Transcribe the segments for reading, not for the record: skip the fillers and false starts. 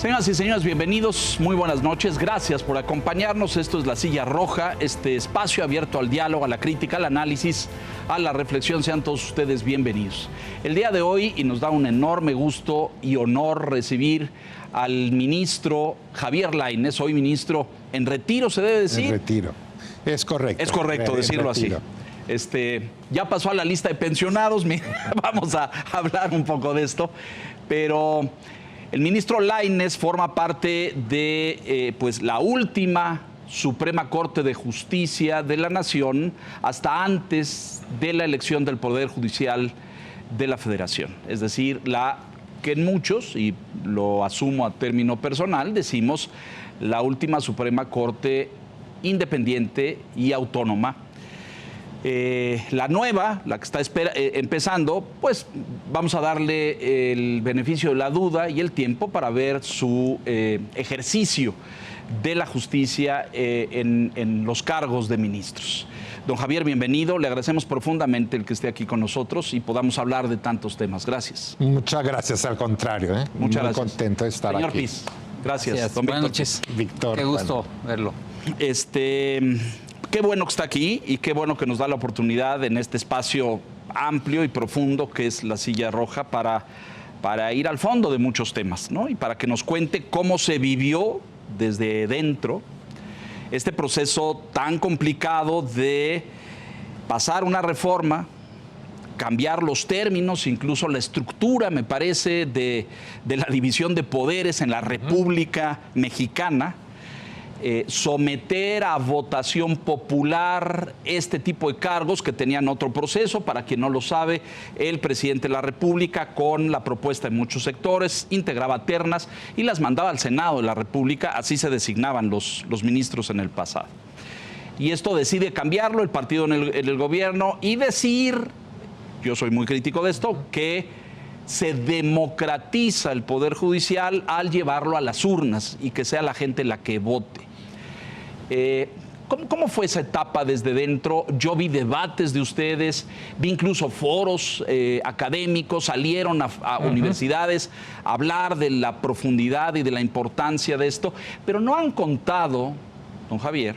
Señoras y señores, bienvenidos, muy buenas noches, gracias por acompañarnos. Esto es La Silla Roja, este espacio abierto al diálogo, a la crítica, al análisis, a la reflexión. Sean todos ustedes bienvenidos. El día de hoy, y nos da un enorme gusto y honor recibir al ministro Javier Lainez, hoy ministro en retiro, ¿se debe decir? En retiro, es correcto. Es correcto decirlo así. Ya pasó a la lista de pensionados, vamos a hablar un poco de esto, pero el ministro Lainez forma parte de la última Suprema Corte de Justicia de la Nación hasta antes de la elección del Poder Judicial de la Federación. Es decir, la que en muchos, y lo asumo a término personal, decimos la última Suprema Corte independiente y autónoma. La nueva, la que está empezando, pues vamos a darle el beneficio de la duda y el tiempo para ver su ejercicio de la justicia en los cargos de ministros. Don Javier, bienvenido. Le agradecemos profundamente el que esté aquí con nosotros y podamos hablar de tantos temas. Gracias. Muchas gracias, al contrario. Muchas gracias. Muy contento de estar Señor aquí. Piz, gracias. Don Buenas Víctor noches. Víctor. Qué gusto verlo. Qué bueno que está aquí y qué bueno que nos da la oportunidad en este espacio amplio y profundo que es La Silla Roja para ir al fondo de muchos temas, ¿no? Y para que nos cuente cómo se vivió desde dentro este proceso tan complicado de pasar una reforma, cambiar los términos, incluso la estructura, me parece, de la división de poderes en la República Mexicana. Someter a votación popular este tipo de cargos que tenían otro proceso. Para quien no lo sabe, el presidente de la República, con la propuesta de muchos sectores, integraba ternas y las mandaba al Senado de la República. Así se designaban los ministros en el pasado. Y esto decide cambiarlo el partido en el gobierno y decir, yo soy muy crítico de esto, que se democratiza el Poder Judicial al llevarlo a las urnas y que sea la gente la que vote. ¿Cómo fue esa etapa desde dentro? Yo vi debates de ustedes, vi incluso foros académicos, salieron a universidades a hablar de la profundidad y de la importancia de esto, pero no han contado, don Javier,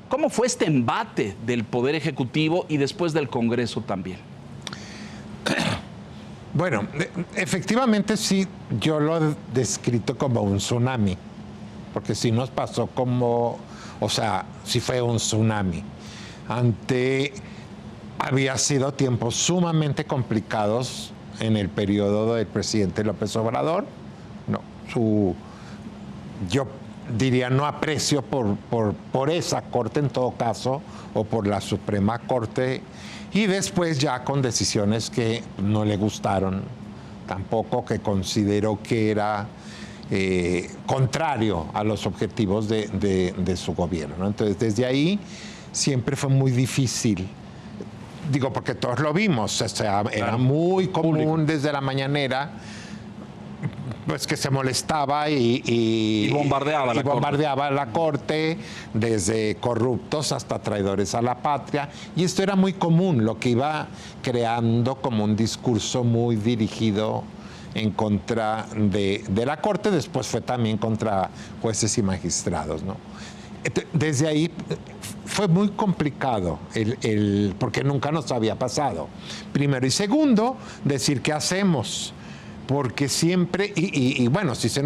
cómo fue este embate del Poder Ejecutivo y después del Congreso también. Bueno, efectivamente sí, yo lo he descrito como un tsunami, porque sí nos pasó como, o sea, sí fue un tsunami. Había sido tiempos sumamente complicados en el periodo del presidente López Obrador. Yo diría no aprecio por esa corte en todo caso, o por la Suprema Corte, y después ya con decisiones que no le gustaron tampoco, que consideró que era contrario a los objetivos de su gobierno, ¿no? Entonces, desde ahí siempre fue muy difícil. Digo, porque todos lo vimos, o sea, era muy común desde la mañanera, pues que se molestaba y bombardeaba la corte, desde corruptos hasta traidores a la patria, y esto era muy común, lo que iba creando como un discurso muy dirigido en contra de la corte. Después fue también contra jueces y magistrados, ¿no? Desde ahí fue muy complicado, porque nunca nos había pasado, primero. Y segundo, decir qué hacemos. Porque siempre, y bueno, si se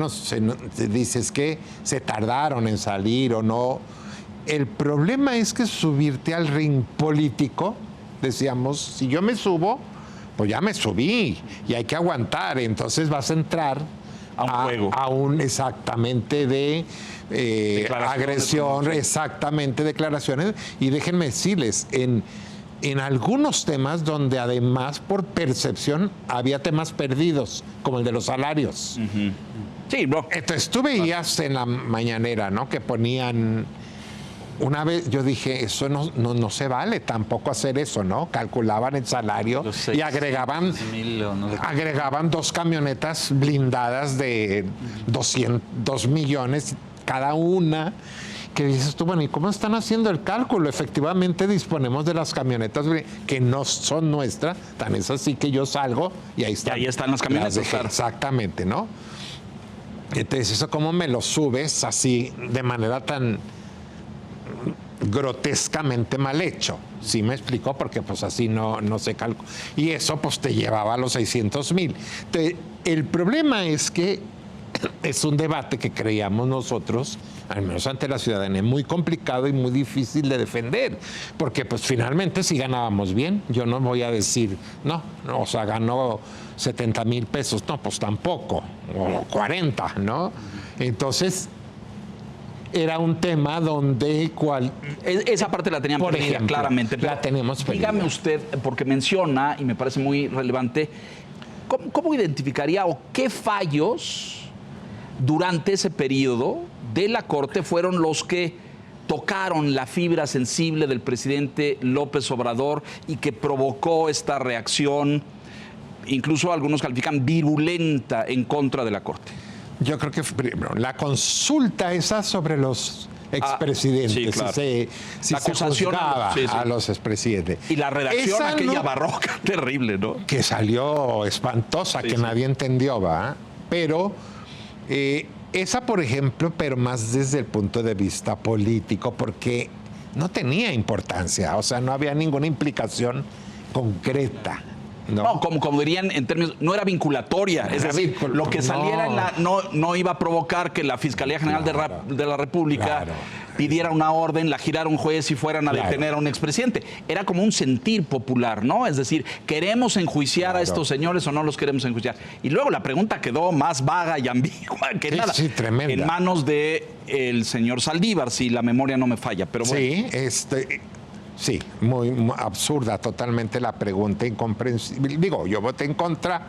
dices que se tardaron en salir o no, el problema es que subirte al ring político, decíamos, si yo me subo, pues ya me subí y hay que aguantar, entonces vas a entrar a un exactamente de agresión, exactamente, declaraciones. Y déjenme decirles, en algunos temas donde además por percepción había temas perdidos, como el de los salarios. Uh-huh. Sí, bro. Entonces tú veías en la mañanera, ¿no?, que ponían, una vez yo dije, eso no se vale tampoco hacer eso, ¿no? Calculaban el salario y agregaban 2 camionetas blindadas de 2 millones cada una. Que dices tú, bueno, ¿y cómo están haciendo el cálculo? Efectivamente disponemos de las camionetas que no son nuestras, tan es así que yo salgo y ahí están. Y ahí están las camionetas, claro. Exactamente, ¿no? Entonces, eso cómo me lo subes así de manera tan grotescamente mal hecho. ¿Sí me explicó? Porque pues así no se calcula. Y eso pues te llevaba a los 600,000. El problema es que es un debate que creíamos nosotros, al menos ante la ciudadanía, muy complicado y muy difícil de defender, porque pues finalmente si ganábamos bien, yo no voy a decir, no, o sea, ganó 70,000 pesos, no, pues tampoco, o 40, ¿no? Entonces, era un tema donde esa parte la tenían perdida, ejemplo, claramente. La tenemos perdida. Dígame usted, porque menciona, y me parece muy relevante, ¿cómo identificaría o qué fallos durante ese periodo de la Corte fueron los que tocaron la fibra sensible del presidente López Obrador y que provocó esta reacción, incluso algunos califican virulenta, en contra de la Corte? Yo creo que primero, la consulta esa sobre los expresidentes, sí, claro. si la acusación a los expresidentes. Y la redacción esa aquella barroca, terrible, ¿no? Que salió espantosa, que nadie entendió, ¿va? Pero esa, por ejemplo, pero más desde el punto de vista político, porque no tenía importancia, o sea, no había ninguna implicación concreta. No, como dirían en términos, no era vinculatoria, es decir, lo que saliera no iba a provocar que la Fiscalía General de la República pidiera una orden, la girara un juez y fueran a detener a un expresidente. Era como un sentir popular, ¿no? Es decir, ¿queremos enjuiciar a estos señores o no los queremos enjuiciar? Y luego la pregunta quedó más vaga y ambigua que nada. Sí, tremenda. En manos del señor Saldívar, si la memoria no me falla. Pero bueno. Sí, muy absurda totalmente la pregunta, incomprensible. Digo, yo voté en contra,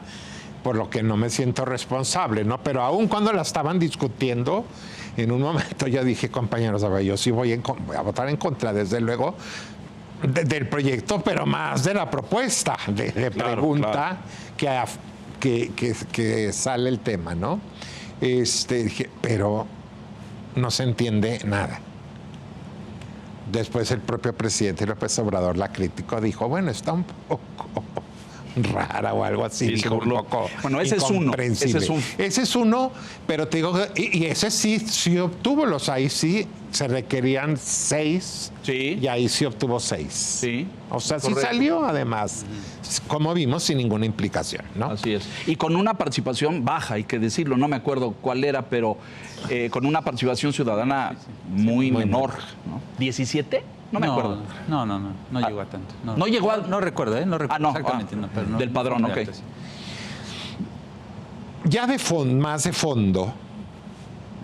por lo que no me siento responsable, ¿no? Pero aún cuando la estaban discutiendo, en un momento yo dije, compañeros, a ver, yo sí voy a votar en contra, desde luego, del proyecto, pero más de la propuesta de pregunta que sale el tema, ¿no? Dije, pero no se entiende nada. Después el propio presidente López Obrador la criticó, dijo, bueno, está un poco rara o algo así. Sí, dijo, un poco bueno, ese es uno. Ese es uno, pero te digo, y ese sí obtuvo ahí sí se requerían 6, y ahí sí obtuvo 6. Sí. O sea, sí salió además, como vimos, sin ninguna implicación, ¿no? Así es. Y con una participación baja, hay que decirlo, no me acuerdo cuál era, pero con una participación ciudadana muy menor, ¿no? ¿17? No me acuerdo. No llegó a tanto. No llegó a... No recuerdo, no recuerdo exactamente. Pero del padrón, ok. Alto, sí. Ya más de fondo,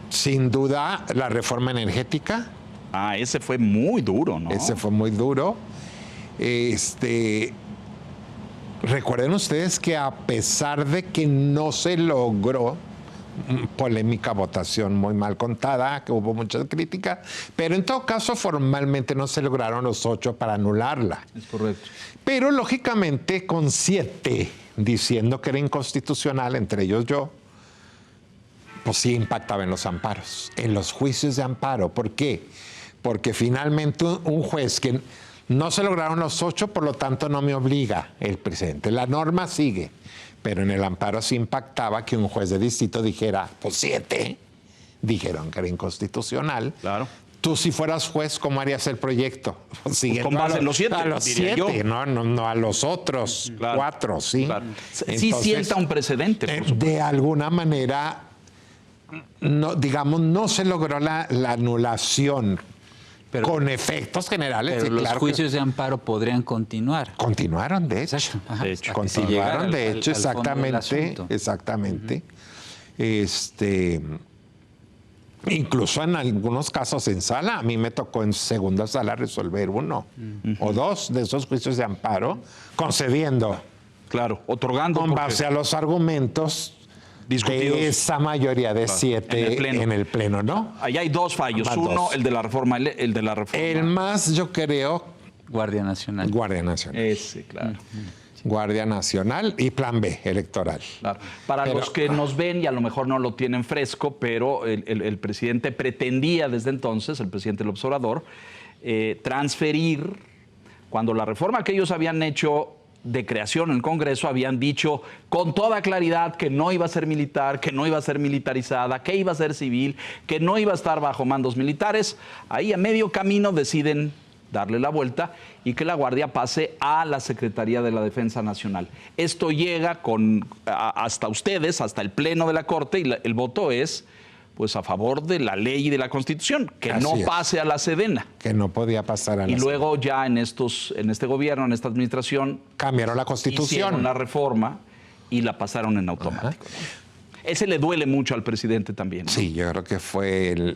sin duda, la reforma energética. Ese fue muy duro, ¿no? Ese fue muy duro. Recuerden ustedes que a pesar de que no se logró, polémica votación muy mal contada, que hubo muchas críticas, pero en todo caso formalmente no se lograron los 8 para anularla. Es correcto. Pero lógicamente con 7 diciendo que era inconstitucional, entre ellos yo, pues sí impactaba en los amparos, en los juicios de amparo. ¿Por qué? Porque finalmente un juez que no se lograron los 8, por lo tanto no me obliga el presidente. La norma sigue. Pero en el amparo sí impactaba que un juez de distrito dijera, pues 7 dijeron que era inconstitucional. Claro. Tú si fueras juez, ¿cómo harías el proyecto? Pues con base en los 7. A los 7, no a los otros 4, ¿sí? Claro. Entonces, sí sienta un precedente, por supuesto. De alguna manera, no se logró la anulación. Pero, con efectos generales. Pero los juicios de amparo podrían continuar. Continuaron, de hecho. Continuaron, de hecho, exactamente. Incluso en algunos casos en sala, a mí me tocó en segunda sala resolver 1 o 2 de esos juicios de amparo, concediendo. Claro, otorgando. Con base a los argumentos discutidos de esa mayoría de 7 en el pleno, ¿no? Ahí hay 2 fallos. Uno, el de la reforma. El más, yo creo... Guardia Nacional. Ese, claro. Guardia Nacional y Plan B, electoral. Claro. Para los que nos ven y a lo mejor no lo tienen fresco, pero el presidente pretendía desde entonces, el presidente López Obrador, transferir, cuando la reforma que ellos habían hecho de creación en el Congreso habían dicho con toda claridad que no iba a ser militar, que no iba a ser militarizada, que iba a ser civil, que no iba a estar bajo mandos militares. Ahí a medio camino deciden darle la vuelta y que la Guardia pase a la Secretaría de la Defensa Nacional. Esto llega hasta ustedes, hasta el Pleno de la Corte, y el voto es pues a favor de la ley y de la Constitución, que Así no es. pase a la Sedena. Que no podía pasar a la Y luego ya en este gobierno, en esta administración, cambiaron la Constitución. hicieron la reforma y la pasaron en automático. Ese le duele mucho al presidente también, ¿no? Sí, yo creo que fue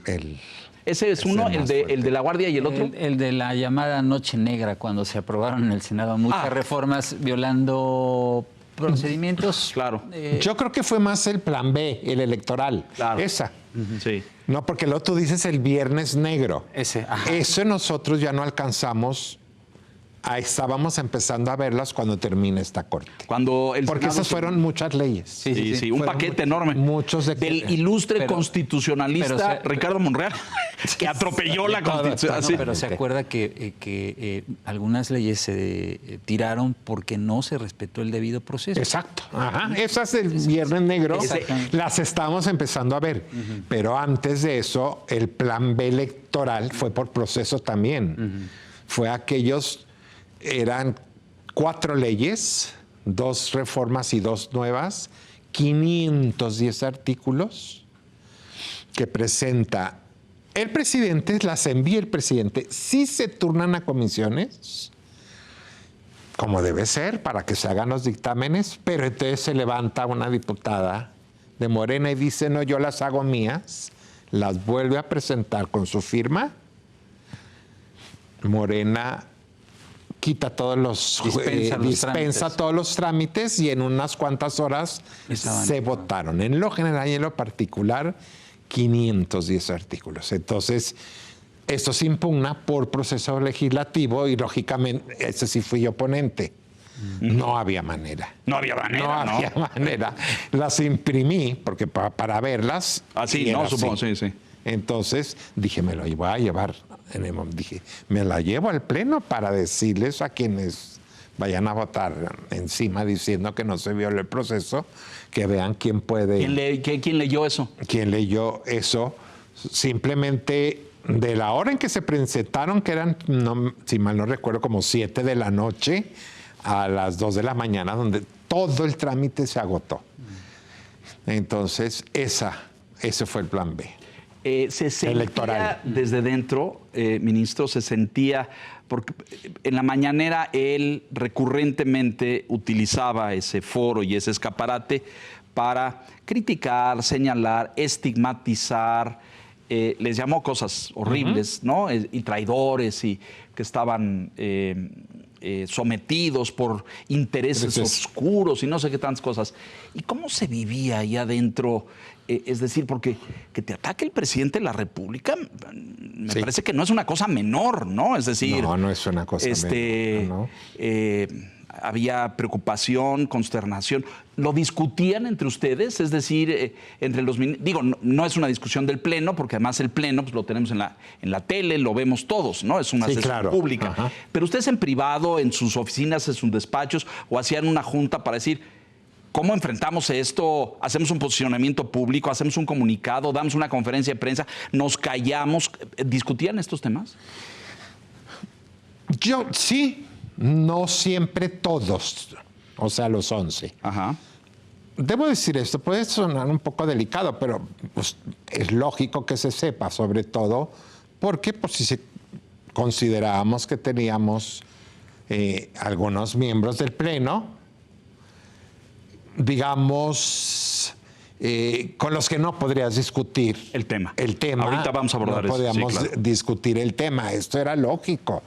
Ese es uno, el de la Guardia, y el otro. El de la llamada Noche Negra, cuando se aprobaron en el Senado muchas reformas violando procedimientos. Claro. Yo creo que fue más el plan B, el electoral. Claro. Esa. Sí. No, porque luego tú dices el Viernes Negro. Ese, ajá. Eso nosotros ya no alcanzamos. Estábamos empezando a verlas cuando termine esta corte. Cuando el Porque Senado esas fueron muchas leyes. Sí, un Fueron paquete enorme. muchos del ilustre constitucionalista Ricardo Monreal, que atropelló la Constitución. No, pero se acuerda que algunas leyes se tiraron porque no se respetó el debido proceso. Exacto. Ajá. Esas del Viernes Negro las estamos empezando a ver. Pero antes de eso, el plan B electoral fue por proceso también. Fue aquellos, eran 4 leyes, 2 reformas y 2 nuevas, 510 artículos que presenta el presidente, las envía el presidente. Sí se turnan a comisiones, como debe ser, para que se hagan los dictámenes, pero entonces se levanta una diputada de Morena y dice, no, yo las hago mías, las vuelve a presentar con su firma. Morena quita todos los dispensa todos los trámites y en unas cuantas horas se votaron. En lo general y en lo particular, 510 artículos. Entonces, esto se impugna por proceso legislativo y lógicamente, ese sí fui yo ponente. No había manera. No había manera, No había manera. Las imprimí porque para verlas. Así, ¿no? Supongo, sí. Entonces dije, me lo voy a llevar. Dije, me la llevo al Pleno para decirles a quienes vayan a votar encima diciendo que no se violó el proceso, que vean quién puede. ¿Quién leyó eso? ¿Quién leyó eso? Simplemente de la hora en que se presentaron, que eran, si mal no recuerdo, como 7 de la noche a las 2 de la mañana, donde todo el trámite se agotó. Entonces, ese fue el plan B. Se sentía electoral. Desde dentro, ministro, se sentía, porque en la mañanera él recurrentemente utilizaba ese foro y ese escaparate para criticar, señalar, estigmatizar, les llamó cosas horribles, ¿no? Y traidores, y que estaban sometidos por intereses oscuros y no sé qué tantas cosas. ¿Y cómo se vivía ahí adentro? Es decir, porque que te ataque el presidente de la República, me parece que no es una cosa menor, ¿no? Es decir... No es una cosa menor, ¿no? Había preocupación, consternación. ¿Lo discutían entre ustedes? Es decir, entre los... Digo, no es una discusión del Pleno, porque además el Pleno pues, lo tenemos en la tele, lo vemos todos, ¿no? Es una sesión pública. Ajá. Pero ustedes en privado, en sus oficinas, en sus despachos, o hacían una junta para decir... ¿Cómo enfrentamos esto? ¿Hacemos un posicionamiento público? ¿Hacemos un comunicado? ¿Damos una conferencia de prensa? ¿Nos callamos? ¿Discutían estos temas? Yo sí, no siempre todos, o sea, los 11. Ajá. Debo decir esto, puede sonar un poco delicado, pero pues, es lógico que se sepa, sobre todo porque pues, si considerábamos que teníamos algunos miembros del Pleno, digamos, con los que no podrías discutir el tema. Ahorita vamos a abordar eso. No podíamos discutir el tema. Esto era lógico.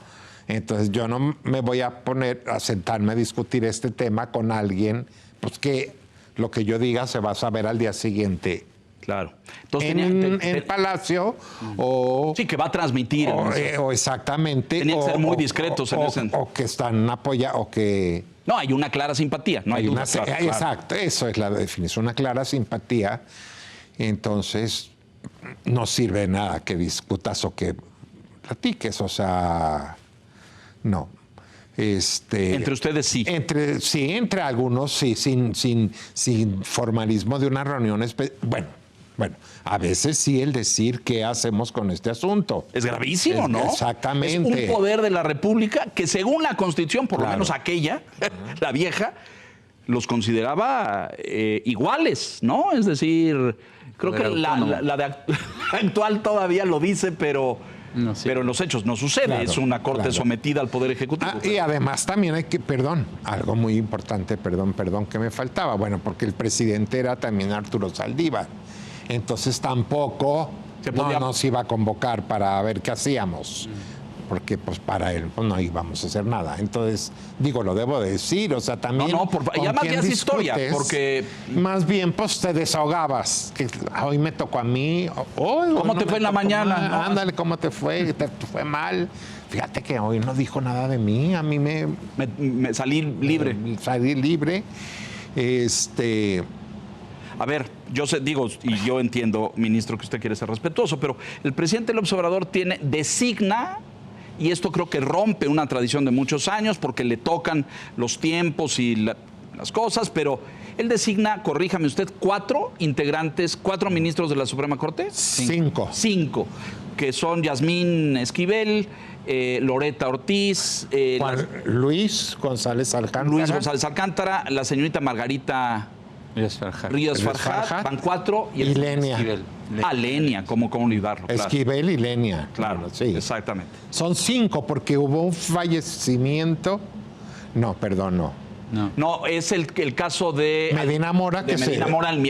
Entonces yo no me voy a poner a sentarme a discutir este tema con alguien, pues que lo que yo diga se va a saber al día siguiente. Claro. Entonces, en el Palacio o... Sí, que va a transmitir. O exactamente. Tenían que ser muy discretos en ese... O que están apoyados, o que... No, hay una clara simpatía. No hay duda, claro. Exacto, eso es la definición, una clara simpatía. Entonces, no sirve de nada que discutas o que platiques, o sea, no. Entre ustedes sí. Entre algunos sí, sin formalismo de una reunión. Bueno, a veces sí el decir qué hacemos con este asunto. Es gravísimo, ¿no? Exactamente. Es un poder de la República que según la Constitución, por lo menos aquella, la vieja, los consideraba iguales, ¿no? Es decir, creo que la de actual todavía lo dice, pero en los hechos no sucede. Claro, es una corte sometida al Poder Ejecutivo. Y además también hay que, algo muy importante, perdón, que me faltaba. Bueno, porque el presidente era también Arturo Saldívar. Entonces tampoco nos iba a convocar para ver qué hacíamos. Porque pues para él no íbamos a hacer nada. Entonces, lo debo decir, o sea, también... y además ya es historia, porque... Más bien, pues te desahogabas, que hoy me tocó a mí, ¿Cómo te fue en la mañana? ¿No? Ándale, ¿cómo te fue? ¿Te fue mal? Fíjate que hoy no dijo nada de mí, a mí me salí libre. Salí libre, A ver, yo entiendo, ministro, que usted quiere ser respetuoso, pero el presidente López Obrador designa, y esto creo que rompe una tradición de muchos años porque le tocan los tiempos y las cosas, pero él designa, corríjame usted, 4 ministros de la Suprema Corte. 5. 5, que son Yasmín Esquivel, Loreta Ortiz, Luis González Alcántara, la señorita Margarita Ríos Farjat, van 4 y Lenia. Lenia, ¿cómo olvidarlo? Claro. Esquivel y Lenia. Claro, sí. Exactamente. Son 5 porque hubo un fallecimiento. No, perdón, no. No, es el caso de Medina Mora,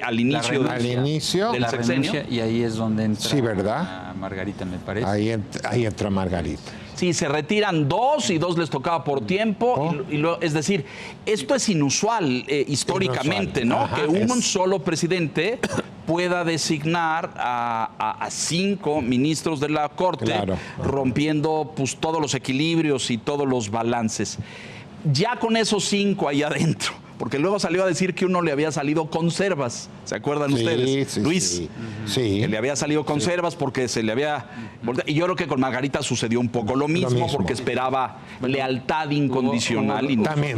al inicio del sexenio. Y ahí es donde entra, sí, ¿verdad? Margarita, me parece. Ahí entra Margarita. Sí, se retiran 2 y 2 les tocaba por tiempo. Es decir, esto es inusual históricamente, ¿no? Ajá, que un solo presidente pueda designar a 5 ministros de la Corte, rompiendo pues todos los equilibrios y todos los balances. Ya con esos 5 ahí adentro, porque luego salió a decir que uno le había salido conservas, ¿se acuerdan ustedes? Sí, Luis, que le había salido conservas porque se le había... Y yo creo que con Margarita sucedió un poco lo mismo. Porque esperaba lealtad incondicional.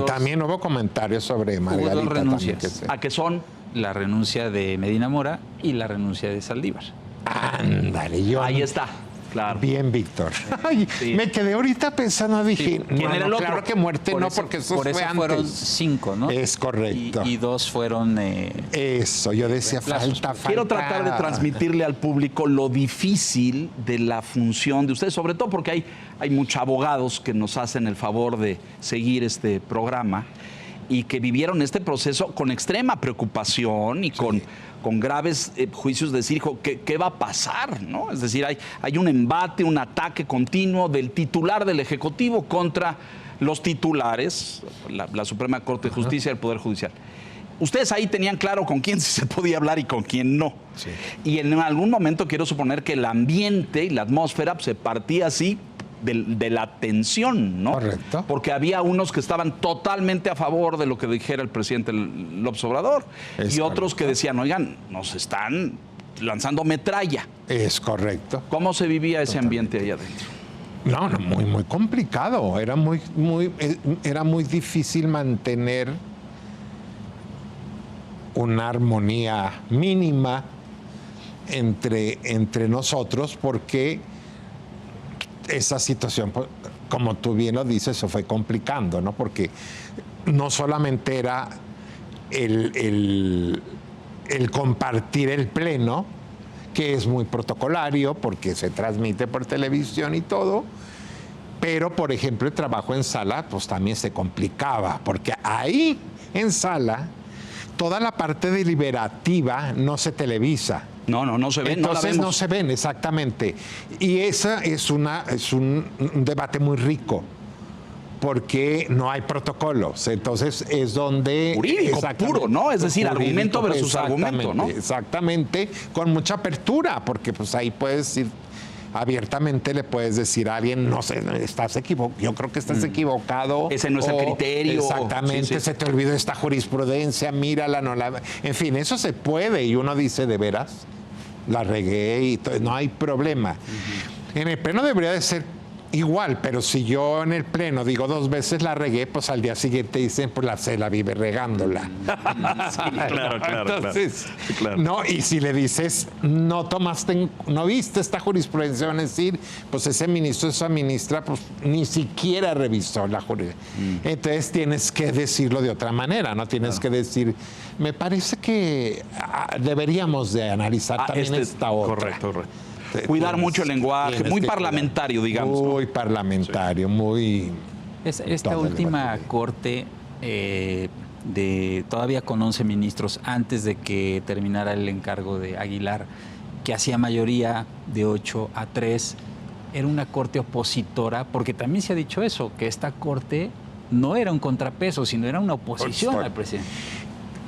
También hubo comentarios sobre Margarita. Hubo 2 renuncias. ¿A qué son? La renuncia de Medina Mora y la renuncia de Saldívar. Ándale, ahí está. Claro. Bien, Víctor. Ay, me quedé ahorita pensando, dije, ¿quién era el otro? Claro que muerte porque eso fue antes. Fueron 5, ¿no? Es correcto. Y 2 fueron... Eso, yo decía, falta. Quiero tratar de transmitirle al público lo difícil de la función de ustedes, sobre todo porque hay muchos abogados que nos hacen el favor de seguir este programa y que vivieron este proceso con extrema preocupación y con graves juicios de decir, ¿qué va a pasar? ¿No? Es decir, hay un embate, un ataque continuo del titular del Ejecutivo contra los titulares, la Suprema Corte de Justicia y el Poder Judicial. Ustedes ahí tenían claro con quién se podía hablar y con quién no. Sí. Y en algún momento quiero suponer que el ambiente y la atmósfera se partía así de la tensión, ¿no? Correcto. Porque había unos que estaban totalmente a favor de lo que dijera el presidente López Obrador y otros que decían, oigan, nos están lanzando metralla. Es correcto. ¿Cómo se vivía ese ambiente ahí adentro? No, muy complicado. Era muy difícil mantener una armonía mínima entre nosotros porque esa situación, como tú bien lo dices, se fue complicando, ¿no? Porque no solamente era el compartir el pleno, que es muy protocolario porque se transmite por televisión y todo, pero, por ejemplo, el trabajo en sala, pues también se complicaba, porque ahí, en sala, toda la parte deliberativa no se televisa. No se ven. Entonces no se ven, exactamente. Y esa es un debate muy rico, porque no hay protocolos. Entonces es donde... Jurídico puro, ¿no? Es decir, argumento versus argumento, ¿no? Exactamente, con mucha apertura, porque pues ahí puedes ir abiertamente, le puedes decir a alguien, no sé, estás equivocado, yo creo que estás equivocado. Ese no es el criterio. Exactamente, se te olvidó esta jurisprudencia, mírala, no la... En fin, eso se puede y uno dice, ¿de veras? La regué y no hay problema. En el pleno debería de ser igual, pero si yo en el pleno digo 2 veces la regué, pues al día siguiente dicen, pues se la vive regándola. Sí, claro. Entonces, claro. no, y si le dices, no viste esta jurisprudencia, van a decir, pues ese ministro, esa ministra, pues ni siquiera revisó la jurisprudencia. Entonces tienes que decirlo de otra manera, ¿no? Tienes que decir, me parece que deberíamos de analizar también esta otra. Correcto. Cuidar mucho el lenguaje, muy parlamentario, digamos. Muy parlamentario, muy... Esta última corte, todavía con 11 ministros, antes de que terminara el encargo de Aguilar, que hacía mayoría de 8-3, era una corte opositora, porque también se ha dicho eso, que esta corte no era un contrapeso, sino era una oposición al presidente.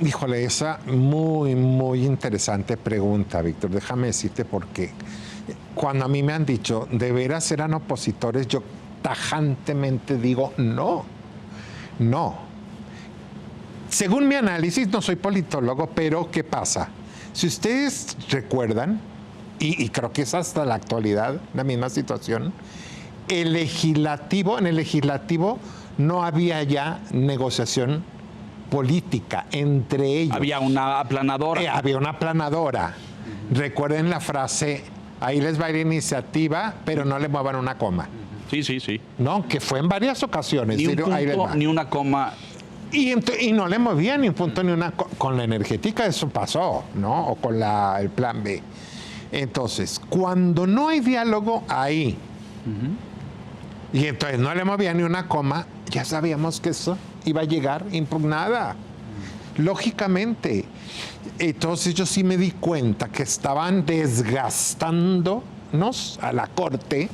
Híjole, esa muy, muy interesante pregunta, Víctor. Déjame decirte por qué. Cuando a mí me han dicho, ¿de veras eran opositores? Yo tajantemente digo, no. Según mi análisis, no soy politólogo, pero ¿qué pasa? Si ustedes recuerdan, y creo que es hasta la actualidad la misma situación, en el legislativo no había ya negociación política entre ellos. Había una aplanadora. Recuerden la frase, ahí les va la iniciativa, pero no le muevan una coma. Sí. No, que fue en varias ocasiones. Ni un punto, ni una coma. Y no le movían ni un punto ni una coma. Con la energética eso pasó, ¿no? O con el plan B. Entonces, cuando no hay diálogo ahí, y entonces no le movían ni una coma, ya sabíamos que eso iba a llegar impugnada. Lógicamente. Entonces yo sí me di cuenta que estaban desgastándonos a la Corte,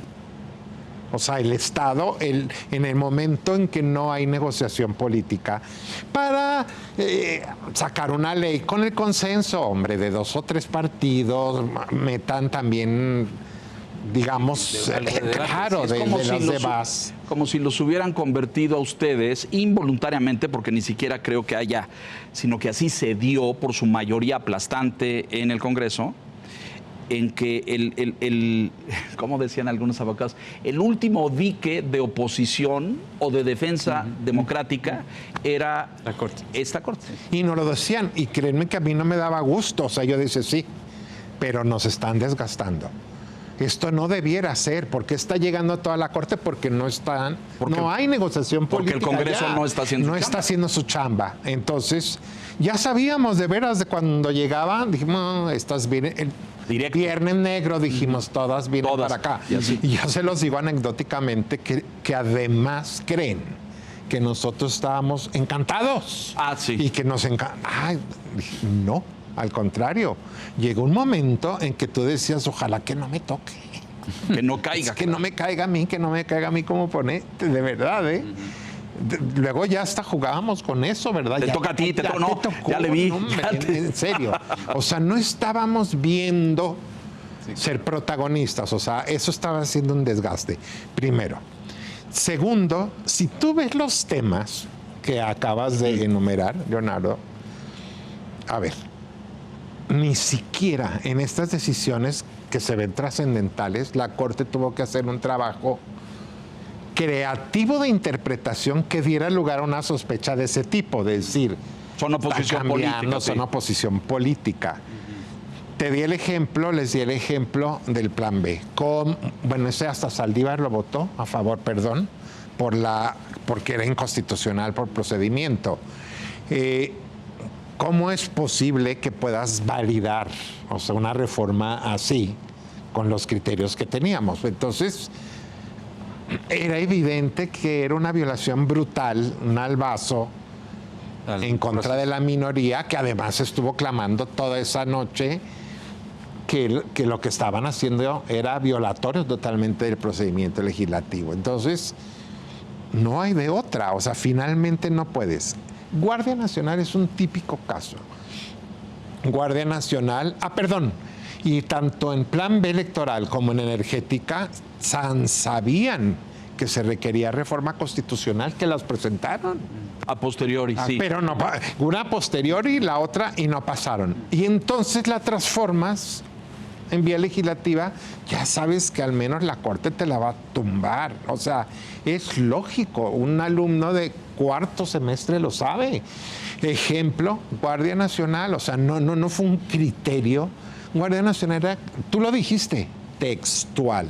o sea, el Estado, en el momento en que no hay negociación política, para sacar una ley con el consenso, hombre, de 2 o 3 partidos, metan también, digamos, claro, de los demás. Como si los hubieran convertido a ustedes involuntariamente, porque ni siquiera creo que haya, sino que así se dio por su mayoría aplastante en el Congreso, en que como decían algunos abogados, el último dique de oposición o de defensa democrática era esta Corte. Y nos lo decían, y créanme que a mí no me daba gusto, o sea, yo decía sí, pero nos están desgastando. Esto no debiera ser, porque está llegando a toda la Corte, porque no hay negociación política. Porque el Congreso no está haciendo su chamba. Entonces, ya sabíamos de veras de cuando llegaban, dijimos, no, estas vienen, el Viernes Negro, dijimos, todas vienen para acá. Y yo se los digo anecdóticamente que además creen que nosotros estábamos encantados. Y que nos encanta. Ay, no. Al contrario, llegó un momento en que tú decías, ojalá que no me toque. Que no caiga. Que no me caiga a mí como ponente, de verdad, ¿eh? Luego ya hasta jugábamos con eso, ¿verdad? Te toca a ti, te tocó. Ya le vi. No, en serio. O sea, no estábamos viendo ser protagonistas. O sea, eso estaba haciendo un desgaste, primero. Segundo, si tú ves los temas que acabas de enumerar, Leonardo, a ver, ni siquiera en estas decisiones que se ven trascendentales, la Corte tuvo que hacer un trabajo creativo de interpretación que diera lugar a una sospecha de ese tipo, de decir, son oposición política. Son oposición política. Les di el ejemplo del plan B. Bueno, ese hasta Saldívar lo votó a favor, perdón, porque era inconstitucional por procedimiento. ¿Cómo es posible que puedas validar, o sea, una reforma así con los criterios que teníamos? Entonces, era evidente que era una violación brutal, un albazo en contra de la minoría, que además estuvo clamando toda esa noche que lo que estaban haciendo era violatorio totalmente del procedimiento legislativo. Entonces, no hay de otra, o sea, finalmente no puedes. Guardia Nacional es un típico caso. Guardia Nacional, y tanto en plan B electoral como en energética, sabían que se requería reforma constitucional, que las presentaron. A posteriori, sí. Pero no, una a posteriori, la otra, y no pasaron. Y entonces la transformas en vía legislativa, ya sabes que al menos la Corte te la va a tumbar. O sea, es lógico, un alumno de cuarto semestre lo sabe. Ejemplo, Guardia Nacional, o sea, no fue un criterio. Guardia Nacional era, tú lo dijiste, textual.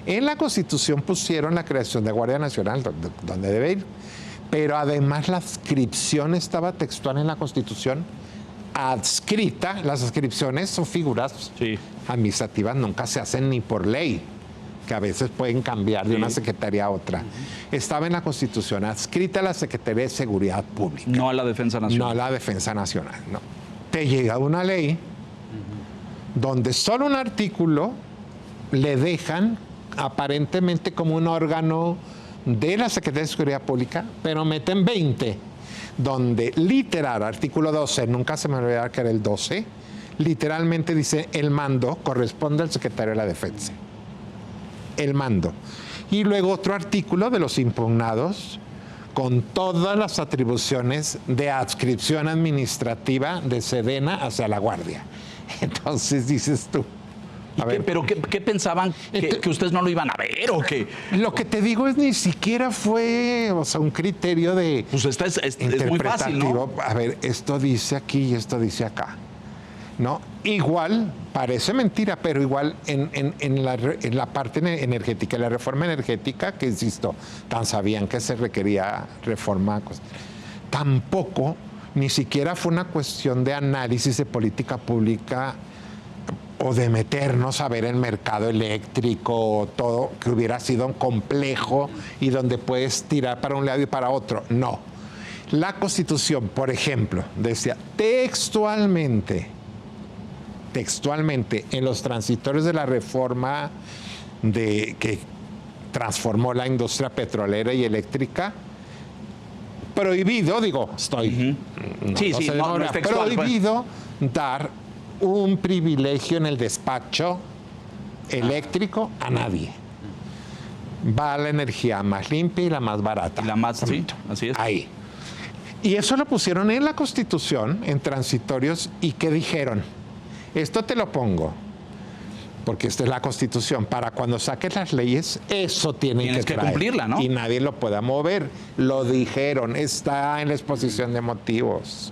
En la Constitución pusieron la creación de Guardia Nacional, donde debe ir, pero además la adscripción estaba textual en la Constitución, adscrita. Las adscripciones son figuras administrativas, nunca se hacen ni por ley, que a veces pueden cambiar de una secretaría a otra. Estaba en la Constitución, adscrita a la Secretaría de Seguridad Pública. No a la Defensa Nacional. No a la Defensa Nacional, no. Te llega una ley donde solo un artículo le dejan aparentemente como un órgano de la Secretaría de Seguridad Pública, pero meten 20, donde literal, artículo 12, nunca se me olvidará que era el 12, literalmente dice el mando corresponde al secretario de la Defensa. El mando. Y luego otro artículo de los impugnados con todas las atribuciones de adscripción administrativa de Sedena hacia la Guardia. Entonces dices tú, ¿Pero qué pensaban? ¿Que ustedes no lo iban a ver o qué? Lo que te digo es ni siquiera fue, o sea, un criterio de pues es muy fácil, ¿no? A ver, esto dice aquí y esto dice acá, ¿no? Igual, parece mentira, pero igual en la parte energética, la reforma energética, que insisto, tan sabían que se requería reforma, tampoco, ni siquiera fue una cuestión de análisis de política pública o de meternos a ver el mercado eléctrico o todo, que hubiera sido un complejo y donde puedes tirar para un lado y para otro. No. La Constitución, por ejemplo, decía textualmente, en los transitorios de la reforma que transformó la industria petrolera y eléctrica, prohibido, digo, prohibido dar un privilegio en el despacho eléctrico a nadie. Va la energía más limpia y la más barata. Y la más, sí, así es. Ahí. Y eso lo pusieron en la Constitución, en transitorios, y ¿qué dijeron? Esto te lo pongo, porque esta es la Constitución. Para cuando saques las leyes, eso tienes que traer, cumplirla, ¿no? Y nadie lo pueda mover. Lo dijeron, está en la exposición de motivos.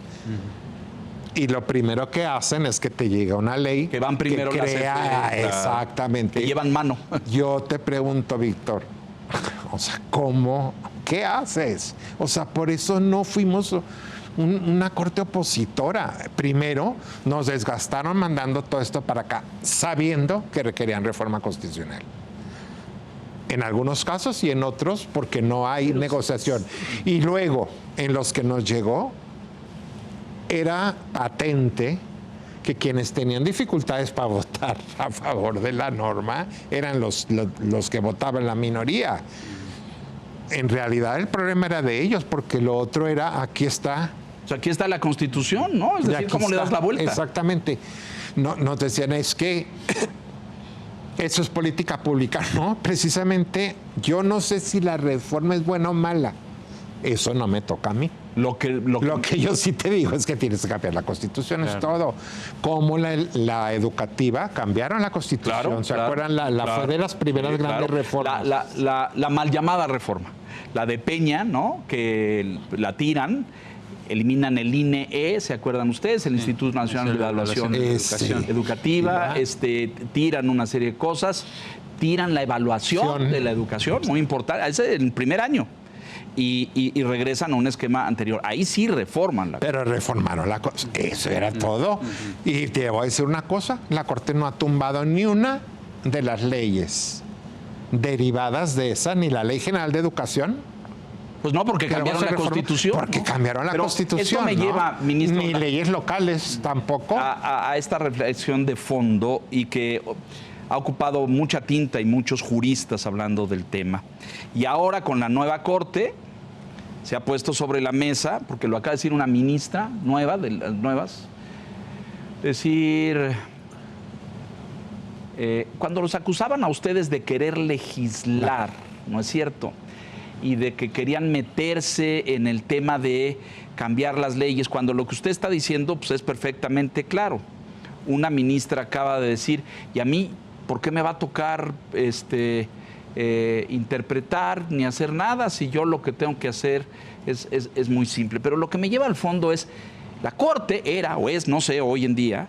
Y lo primero que hacen es que te llega una ley que van primero que crea, exactamente. Que llevan mano. Yo te pregunto, Víctor, o sea, ¿cómo? ¿Qué haces? O sea, por eso no fuimos una corte opositora. Primero, nos desgastaron mandando todo esto para acá, sabiendo que requerían reforma constitucional. En algunos casos y en otros, porque no hay negociación. Y luego, en los que nos llegó, era patente que quienes tenían dificultades para votar a favor de la norma eran los que votaban la minoría. En realidad el problema era de ellos, porque lo otro era, aquí está. O sea, aquí está la Constitución, ¿no? Es decir, ¿cómo le das la vuelta? Exactamente. No, nos decían, es que eso es política pública. No, precisamente, yo no sé si la reforma es buena o mala. Eso no me toca a mí. Lo que yo sí te digo es que tienes que cambiar la Constitución, claro. Es todo. Como la educativa, cambiaron la Constitución. Claro, ¿se acuerdan? Fue de las primeras grandes reformas. La mal llamada reforma. La de Peña, ¿no? Que la tiran, eliminan el INE, ¿se acuerdan ustedes? El Instituto Nacional de Evaluación Educativa, tiran una serie de cosas, tiran la evaluación de la educación, muy importante, ese es el primer año. Y regresan a un esquema anterior. Ahí sí reforman la cosa. Pero reformaron la cosa. Eso era todo. Y te voy a decir una cosa, la Corte no ha tumbado ni una de las leyes derivadas de esa, ni la Ley General de Educación. Pues no, porque cambiaron la Constitución. Porque cambiaron la Constitución. Esto me lleva, ministro, ni leyes locales tampoco. A esta reflexión de fondo y que ha ocupado mucha tinta y muchos juristas hablando del tema. Y ahora con la nueva Corte se ha puesto sobre la mesa, porque lo acaba de decir una ministra nueva, de las nuevas, decir, cuando los acusaban a ustedes de querer legislar, ¿no es cierto? Y de que querían meterse en el tema de cambiar las leyes, cuando lo que usted está diciendo pues, es perfectamente claro. una ministra acaba de decir, y a mí, ¿por qué me va a tocar interpretar ni hacer nada si yo lo que tengo que hacer es muy simple? Pero lo que me lleva al fondo es, la Corte era o es, no sé, hoy en día,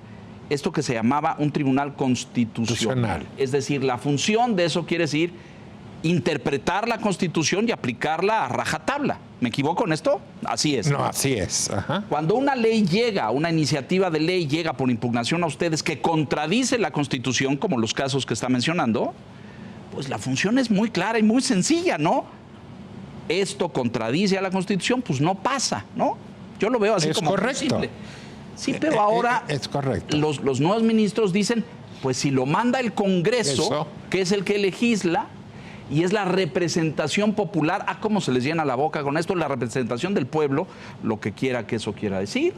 esto que se llamaba un tribunal constitucional. Es decir, la función de eso quiere decir interpretar la Constitución y aplicarla a rajatabla. ¿Me equivoco en esto? Así es. No, así es. Ajá. Cuando una ley llega, una iniciativa de ley llega por impugnación a ustedes que contradice la Constitución, como los casos que está mencionando, pues la función es muy clara y muy sencilla, ¿no? Esto contradice a la Constitución, pues no pasa, ¿no? Yo lo veo así como correcto. simple. Sí, pero ahora es correcto. Los nuevos ministros dicen, pues si lo manda el Congreso, que es el que legisla, y es la representación popular, cómo se les llena la boca con esto, la representación del pueblo, lo que quiera que eso quiera decir,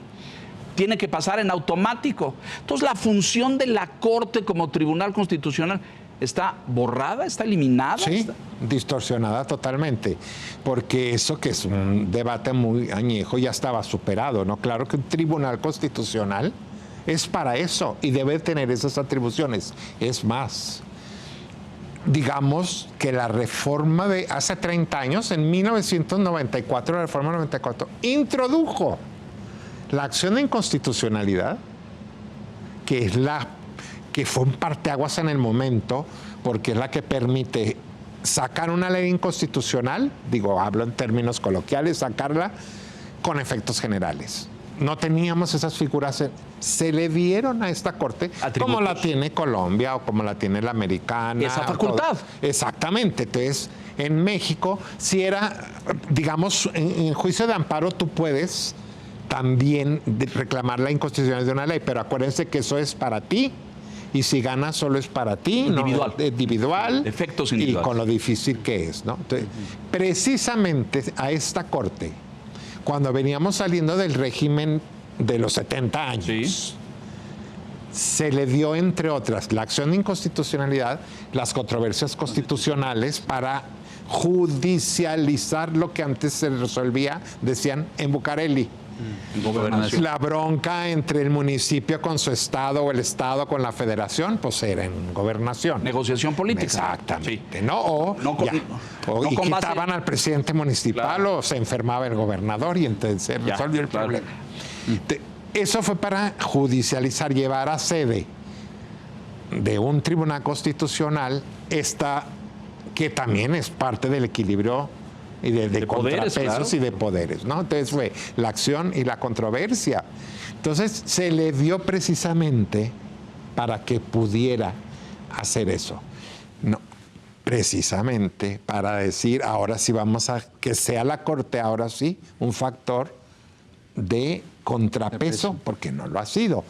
tiene que pasar en automático. Entonces la función de la Corte como Tribunal Constitucional está borrada, está eliminada. Sí, distorsionada totalmente, porque eso que es un debate muy añejo ya estaba superado, ¿no? Claro que un tribunal constitucional es para eso y debe tener esas atribuciones. Es más, digamos que la reforma de hace 30 años, en 1994, la reforma 94, introdujo la acción de inconstitucionalidad, que es que fue un parteaguas en el momento, porque es la que permite sacar una ley inconstitucional, hablo en términos coloquiales, sacarla con efectos generales. No teníamos esas figuras, se le dieron a esta Corte, como la tiene Colombia o como la tiene la americana. Esa facultad. Exactamente. Entonces, en México, si era, digamos, en juicio de amparo tú puedes también reclamar la inconstitucionalidad de una ley, pero acuérdense que eso es para ti. Y si ganas solo es para ti, individual, efectos individuales. Y con lo difícil que es, ¿no? Entonces, precisamente a esta Corte, cuando veníamos saliendo del régimen de los 70 años, ¿sí?, se le dio, entre otras, la acción de inconstitucionalidad, las controversias constitucionales para judicializar lo que antes se resolvía, decían, en Bucareli. La bronca entre el municipio con su estado o el estado con la federación, pues era en gobernación. Negociación política. Exactamente. Sí. ¿No? Y quitaban al presidente municipal, claro, o se enfermaba el gobernador y entonces se resolvió el problema. Eso fue para judicializar, llevar a sede de un tribunal constitucional que también es parte del equilibrio y de contrapesos, claro, y de poderes, ¿no? Entonces fue la acción y la controversia. Entonces se le dio precisamente para que pudiera hacer eso. No, precisamente para decir, ahora sí vamos a que sea la Corte, ahora sí, un factor de contrapeso, porque no lo ha sido.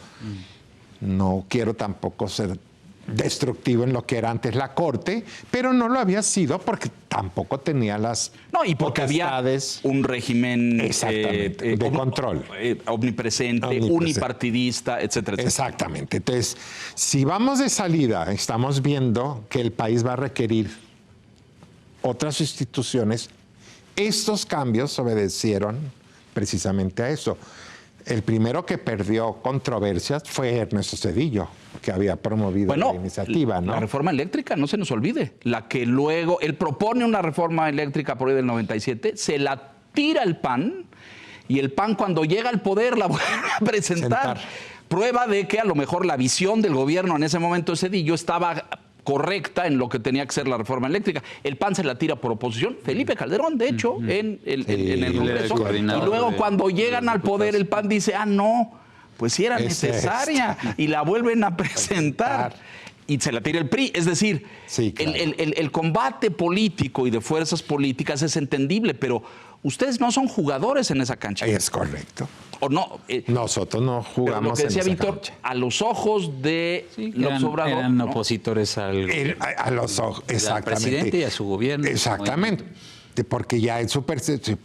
No quiero tampoco ser destructivo en lo que era antes la Corte, pero no lo había sido porque tampoco tenía las y porque había un régimen de control omnipresente, unipartidista, etcétera. Exactamente. Entonces, si vamos de salida, estamos viendo que el país va a requerir otras instituciones. Estos cambios obedecieron precisamente a eso. El primero que perdió controversias fue Ernesto Zedillo, que había promovido la iniciativa, ¿no? La reforma eléctrica, no se nos olvide. La que luego, él propone una reforma eléctrica por ahí del 97, se la tira el PAN, y el PAN cuando llega al poder la vuelve a presentar. Prueba de que a lo mejor la visión del gobierno en ese momento de Zedillo estaba correcta en lo que tenía que ser la reforma eléctrica. El PAN se la tira por oposición. Felipe Calderón, de hecho, en el Congreso. Y luego cuando llegan al poder, el PAN dice, no, pues sí era necesaria. Y la vuelven a presentar. Y se la tira el PRI. Es decir, claro, el combate político y de fuerzas políticas es entendible, pero ustedes no son jugadores en esa cancha. Es correcto. ¿O no? Nosotros no jugamos. Lo que decía Víctor, a los ojos de López Obrador. Eran opositores a los ojos, exactamente. Al presidente y a su gobierno. Exactamente. Porque ya en su percepción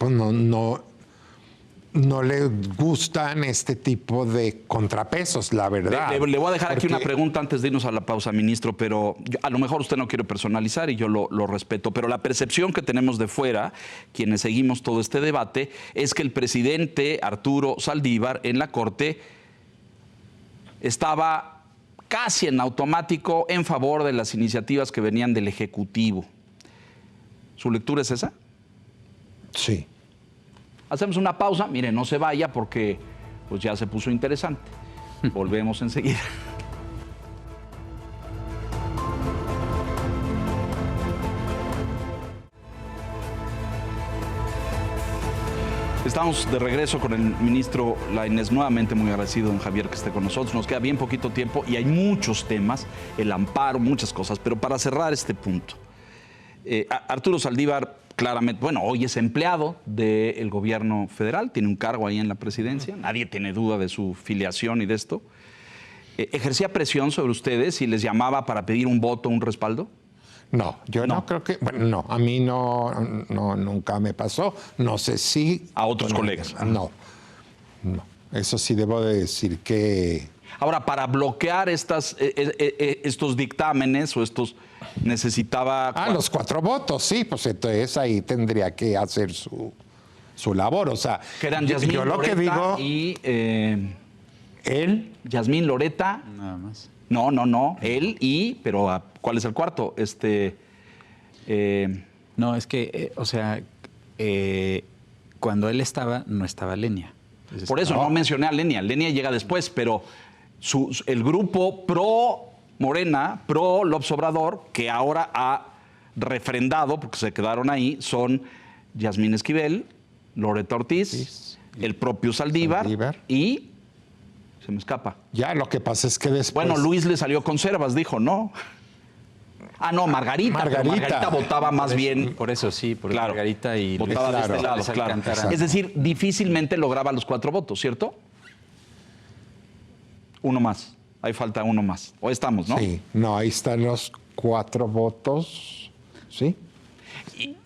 no le gustan este tipo de contrapesos, la verdad. Le voy a dejar aquí una pregunta antes de irnos a la pausa, ministro, pero a lo mejor usted no quiere personalizar y yo lo respeto, pero la percepción que tenemos de fuera, quienes seguimos todo este debate, es que el presidente Arturo Saldívar en la Corte estaba casi en automático en favor de las iniciativas que venían del Ejecutivo. ¿Su lectura es esa? Sí. Hacemos una pausa. Mire, no se vaya porque pues ya se puso interesante. Volvemos enseguida. Estamos de regreso con el ministro Lainez, nuevamente muy agradecido, don Javier, que esté con nosotros. Nos queda bien poquito tiempo y hay muchos temas, el amparo, muchas cosas, pero para cerrar este punto, Arturo Saldívar, claramente, bueno, hoy es empleado del gobierno federal, tiene un cargo ahí en la presidencia, nadie tiene duda de su filiación y de esto. ¿Ejercía presión sobre ustedes y les llamaba para pedir un voto, un respaldo? No, yo no creo que, bueno, no, a mí no, nunca me pasó. No sé si a otros colegas. No, eso sí debo de decir que. Ahora, para bloquear estos dictámenes o estos necesitaba. Los 4 votos, sí, pues entonces ahí tendría que hacer su labor, o sea. Que eran Yasmín yo lo Loretta que digo y él. Yasmín Loretta. Nada más. No, él pero ¿cuál es el cuarto? No, es que, cuando él estaba, no estaba Lenia. Entonces, por eso no mencioné a Lenia. Lenia llega después, pero el grupo pro Morena, pro López Obrador, que ahora ha refrendado, porque se quedaron ahí, son Yasmín Esquivel, Loretta Ortiz, el propio Saldívar y... Se me escapa. Ya, lo que pasa es que después... Bueno, Luis le salió conservas, dijo, ¿no? Ah, no, Margarita. Margarita votaba más bien. Por eso sí, por claro, Margarita y votaba de este lado, claro. Es decir, difícilmente lograba los 4 votos, ¿cierto? Uno más. Ahí falta uno más. O estamos, ¿no? Sí, no, ahí están los 4 votos, ¿sí?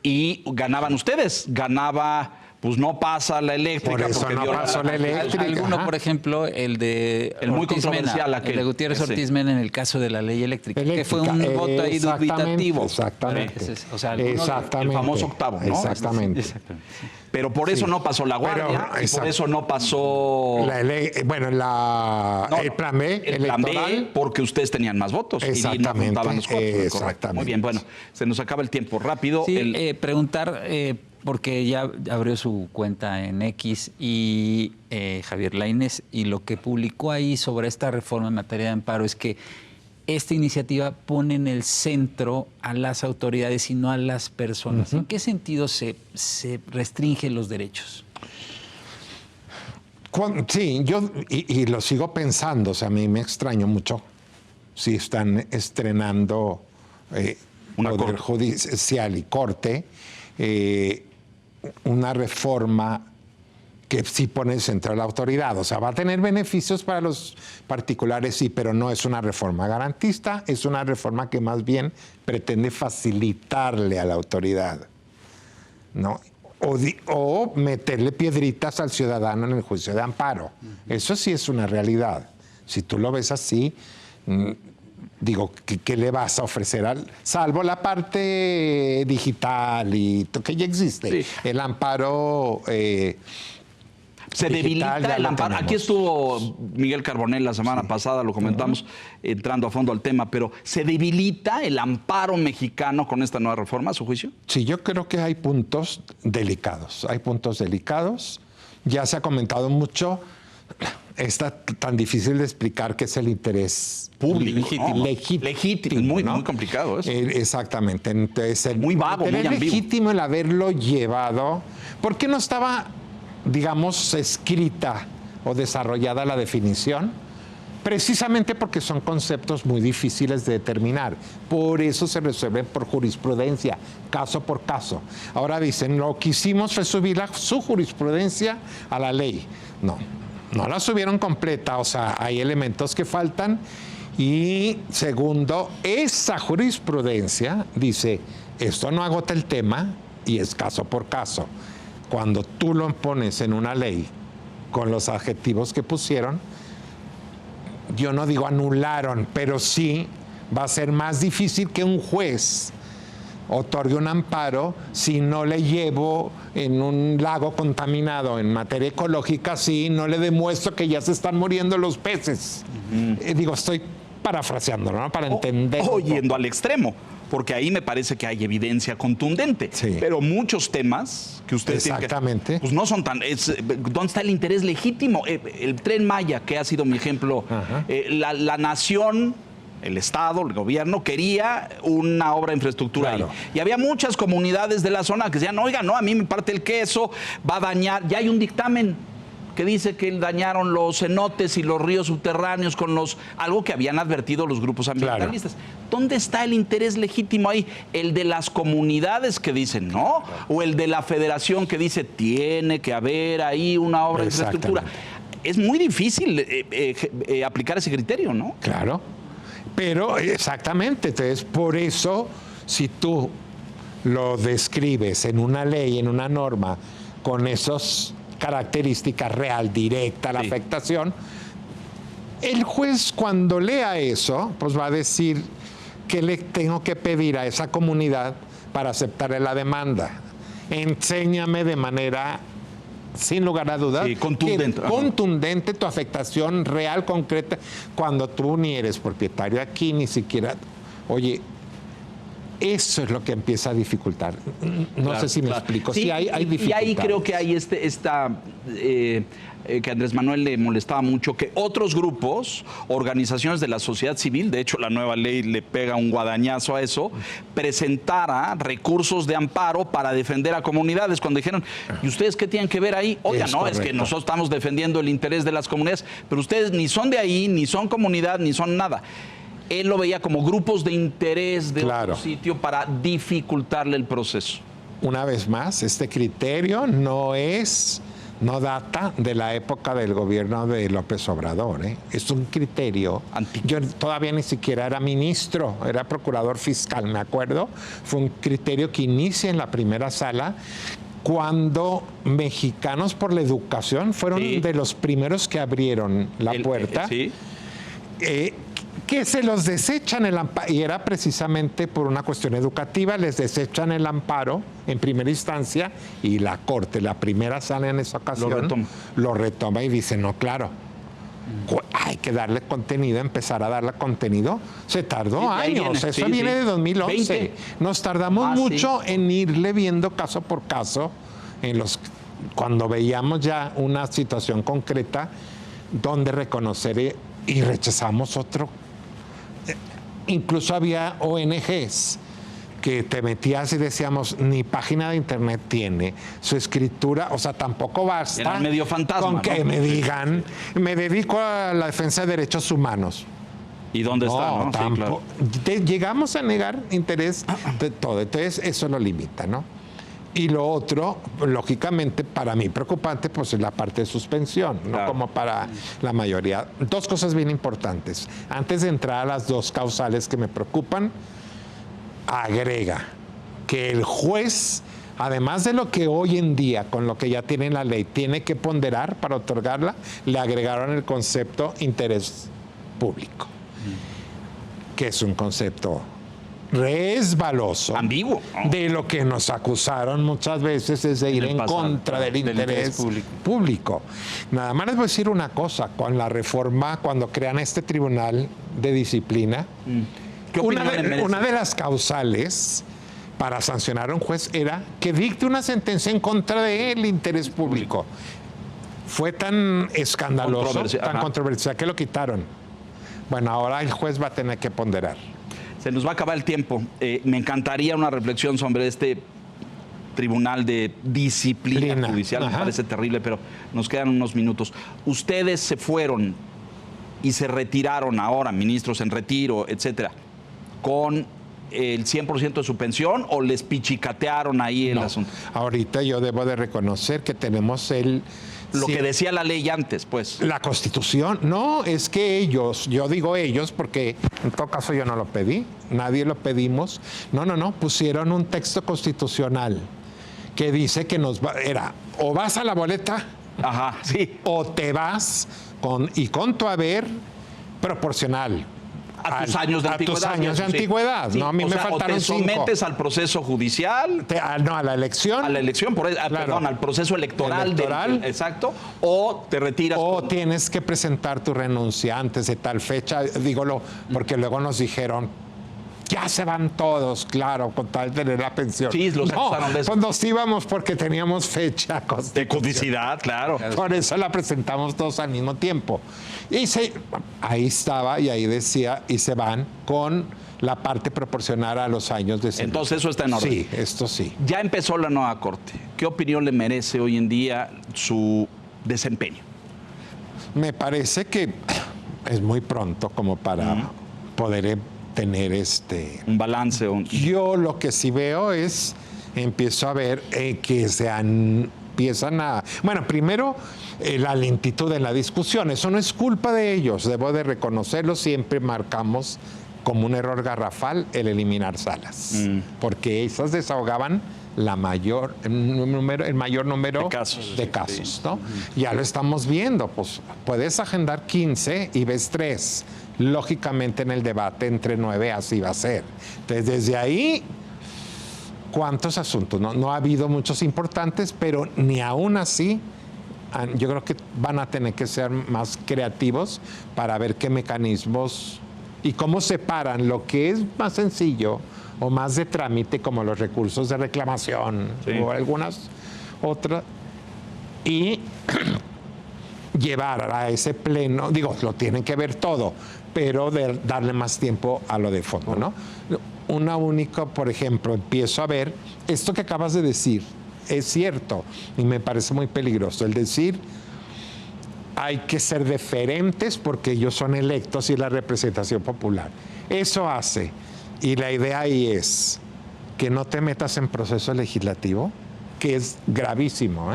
Y ganaban ustedes. Ganaba... Pues no pasa la eléctrica. Por eso porque no pasó la eléctrica. Alguno, por ejemplo, el de muy controversial, el de Gutiérrez Ortiz Mena en el caso de la ley eléctrica, que fue un voto ahí dubitativo. Exactamente. O sea, el famoso octavo, ¿no? Exactamente. Sí. Pero por eso no pasó la guardia, y por eso no pasó... el plan B, el plan B, porque ustedes tenían más votos. Exactamente. Y no juntaban los votos. Exactamente. Muy bien, bueno, se nos acaba el tiempo rápido. Sí, preguntar... porque ya abrió su cuenta en X y Javier Lainez, y lo que publicó ahí sobre esta reforma en materia de amparo es que esta iniciativa pone en el centro a las autoridades y no a las personas. ¿En qué sentido se restringen los derechos? Sí, yo y lo sigo pensando, o sea, a mí me extraño mucho si están estrenando Poder Judicial y Corte, una reforma que sí pone en centro a la autoridad. O sea, va a tener beneficios para los particulares, sí, pero no es una reforma garantista, es una reforma que más bien pretende facilitarle a la autoridad, ¿no? O meterle piedritas al ciudadano en el juicio de amparo. Eso sí es una realidad. Si tú lo ves así, digo, ¿qué le vas a ofrecer salvo la parte digital y que ya existe? Sí. El amparo se debilita el amparo. Aquí estuvo Miguel Carbonell la semana pasada, lo comentamos entrando a fondo al tema, pero ¿se debilita el amparo mexicano con esta nueva reforma, a su juicio? Sí, yo creo que hay puntos delicados. Hay puntos delicados. Ya se ha comentado mucho. Está tan difícil de explicar qué es el interés público. Legítimo. Muy complicado eso. Exactamente. Entonces, muy vago, muy ambiguo. Es legítimo el haberlo llevado. ¿Por qué no estaba, digamos, escrita o desarrollada la definición? Precisamente porque son conceptos muy difíciles de determinar. Por eso se resuelven por jurisprudencia, caso por caso. Ahora dicen, lo que hicimos fue subir su jurisprudencia a la ley. No la subieron completa, o sea, hay elementos que faltan. Y segundo, esa jurisprudencia dice, esto no agota el tema y es caso por caso. Cuando tú lo pones en una ley con los adjetivos que pusieron, yo no digo anularon, pero sí va a ser más difícil que un juez otorgue un amparo si no le llevo en un lago contaminado en materia ecológica, si no le demuestro que ya se están muriendo los peces? Digo, estoy parafraseando, ¿no? Para entender. O yendo al extremo, porque ahí me parece que hay evidencia contundente. Sí. Pero muchos temas que ustedes tienen que- Exactamente. pues no son tan... ¿Dónde está el interés legítimo? El Tren Maya, que ha sido mi ejemplo, la nación... El Estado, el gobierno, quería una obra de infraestructura Claro. ahí. Y había muchas comunidades de la zona que decían, oiga, no, a mí me parte el queso, va a dañar. Ya hay un dictamen que dice que dañaron los cenotes y los ríos subterráneos con algo que habían advertido los grupos ambientalistas. ¿Dónde está el interés legítimo ahí? ¿El de las comunidades que dicen no? ¿O el de la federación que dice tiene que haber ahí una obra de infraestructura? Es muy difícil aplicar ese criterio, ¿no? Claro. Pero exactamente, entonces por eso, si tú lo describes en una ley, en una norma, con esas características real, directa, la afectación, el juez cuando lea eso, pues va a decir qué le tengo que pedir a esa comunidad para aceptarle la demanda. Enséñame de manera, sin lugar a dudas, Sí, contundente. contundente tu afectación real, concreta, cuando tú ni eres propietario aquí, ni siquiera... Oye, eso es lo que empieza a dificultar. No Claro, sé si me claro. explico. Sí, Sí, hay y dificultades. ahí creo que hay que a Andrés Manuel le molestaba mucho que otros grupos, organizaciones de la sociedad civil, de hecho la nueva ley le pega un guadañazo a eso, presentara recursos de amparo para defender a comunidades. Cuando dijeron, ¿y ustedes qué tienen que ver ahí? Oiga, Es no, es que correcto. nosotros estamos defendiendo el interés de las comunidades, pero ustedes ni son de ahí, ni son comunidad, ni son nada. Él lo veía como grupos de interés de Claro. otro sitio para dificultarle el proceso. Una vez más, este criterio no data de la época del gobierno de López Obrador. Es un criterio. Antiguo. Yo todavía ni siquiera era ministro, era procurador fiscal, me acuerdo. Fue un criterio que inicia en la primera sala cuando Mexicanos por la Educación fueron Sí. de los primeros que abrieron la puerta. Sí. Que se los desechan el amparo, y era precisamente por una cuestión educativa, les desechan el amparo en primera instancia y la Corte, la primera sala en esa ocasión, lo retoma y dice, no, claro, hay que darle contenido, empezar a darle contenido. Se tardó Sí, de ahí años, viene. eso Sí, viene sí. de 2011. 20. Nos tardamos mucho en irle viendo caso por caso, cuando veíamos ya una situación concreta donde reconocer y rechazamos otro. Incluso había ONGs que te metías y decíamos, ni página de internet tiene, su escritura, o sea, tampoco basta Era medio fantasma, con que ¿no? me digan, me dedico a la defensa de derechos humanos. ¿Y dónde está? ¿No? Sí, Tampoco. claro. Llegamos a negar interés de todo, entonces eso lo limita, ¿no? Y lo otro, lógicamente, para mí preocupante, pues es la parte de suspensión, no Claro. como para la mayoría. Dos cosas bien importantes. Antes de entrar a las dos causales que me preocupan, agrega que el juez, además de lo que hoy en día, con lo que ya tiene la ley, tiene que ponderar para otorgarla, le agregaron el concepto interés público, que es un concepto resbaloso, Ambiguo, ¿no? de lo que nos acusaron muchas veces es de ir el en pasado, contra del interés público. Nada más les voy a decir una cosa, con la reforma, cuando crean este tribunal de disciplina, ¿Qué opinión le merece? una de las causales para sancionar a un juez era que dicte una sentencia en contra del interés público. Fue tan escandaloso, tan controversial que lo quitaron. Bueno, ahora el juez va a tener que ponderar. Se nos va a acabar el tiempo. Me encantaría una reflexión sobre este tribunal de disciplina judicial. Me parece terrible, pero nos quedan unos minutos. Ustedes se fueron y se retiraron ahora, ministros en retiro, etcétera, con el 100% de su pensión o les pichicatearon ahí el asunto. Ahorita yo debo de reconocer que tenemos lo que decía la ley antes, pues. La Constitución, no, es que ellos, yo digo ellos porque en todo caso yo no lo pedí, nadie lo pedimos. No, pusieron un texto constitucional que dice que era o vas a la boleta, ajá, sí, o te vas con tu haber proporcional a tus años de antigüedad. A tus años de antigüedad. Sí. No, a mí me faltaron o te 5. sometes al proceso judicial. No, a la elección. A la elección, Claro. perdón, al proceso electoral. Exacto. O te retiras. O tienes que presentar tu renuncia antes de tal fecha. Dígolo, porque luego nos dijeron, ya se van todos, claro, con tal de tener la pensión. Sí, los acusaron de eso. Pues nos íbamos porque teníamos fecha De codicidad, claro. Por eso la presentamos todos al mismo tiempo. Y ahí estaba, y ahí decía, y se van con la parte proporcional a los años de servicio. Entonces eso está en orden. Sí, esto sí. Ya empezó la nueva Corte. ¿Qué opinión le merece hoy en día su desempeño? Me parece que es muy pronto como para poder tener un balance. Yo lo que sí veo es, empiezo a ver que empiezan a... Bueno, primero, la lentitud en la discusión. Eso no es culpa de ellos, debo de reconocerlo. Siempre marcamos como un error garrafal el eliminar salas, porque esas desahogaban el mayor número de casos, sí. ¿no? Ya lo estamos viendo, pues puedes agendar 15 y ves 3. Lógicamente en el debate entre 9 así va a ser. Entonces, desde ahí, ¿cuántos asuntos? No ha habido muchos importantes, pero ni aún así, yo creo que van a tener que ser más creativos para ver qué mecanismos y cómo separan lo que es más sencillo o más de trámite, como los recursos de reclamación o algunas otras, y llevar a ese pleno, lo tienen que ver todo, pero darle más tiempo a lo de fondo, ¿no? Una única, por ejemplo, empiezo a ver, esto que acabas de decir es cierto y me parece muy peligroso, el decir hay que ser deferentes porque ellos son electos y la representación popular. Eso hace, y la idea ahí es que no te metas en proceso legislativo, que es gravísimo,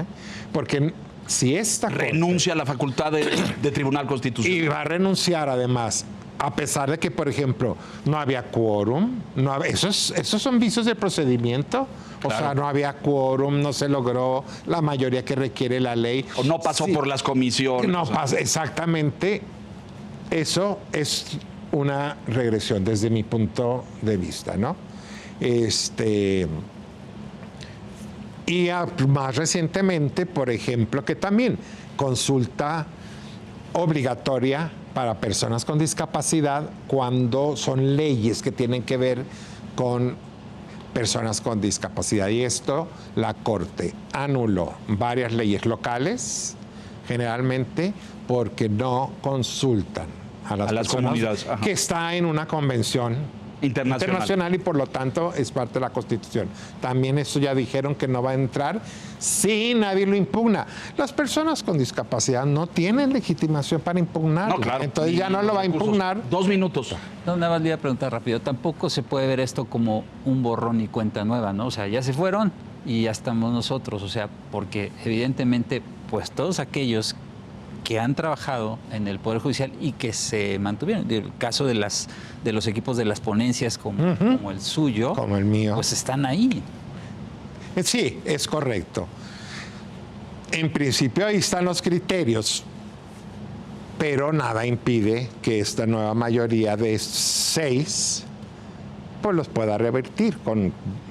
porque si esta renuncia a la facultad de Tribunal Constitucional. Y va a renunciar además, a pesar de que, por ejemplo, no había quórum, esos son vicios de procedimiento. O sea, no había quórum, no se logró la mayoría que requiere la ley. O no pasó por las comisiones. No pasa, exactamente. Eso es una regresión desde mi punto de vista, ¿no? Y más recientemente, por ejemplo, que también consulta obligatoria para personas con discapacidad cuando son leyes que tienen que ver con personas con discapacidad. Y esto, la Corte anuló varias leyes locales, generalmente porque no consultan a las personas comunidades. Que está en una convención internacional y por lo tanto es parte de la Constitución. También eso ya dijeron que no va a entrar si nadie lo impugna. Las personas con discapacidad no tienen legitimación para impugnar. No, claro. Entonces ya no lo va a impugnar. 2 minutos. No, nada más le iba a preguntar rápido. Tampoco se puede ver esto como un borrón y cuenta nueva, ¿no? O sea, ya se fueron y ya estamos nosotros. O sea, porque evidentemente, pues todos aquellos que han trabajado en el Poder Judicial y que se mantuvieron. El caso de los equipos de las ponencias como el suyo, como el mío, pues están ahí. Sí, es correcto. En principio ahí están los criterios, pero nada impide que esta nueva mayoría de 6 pues los pueda revertir.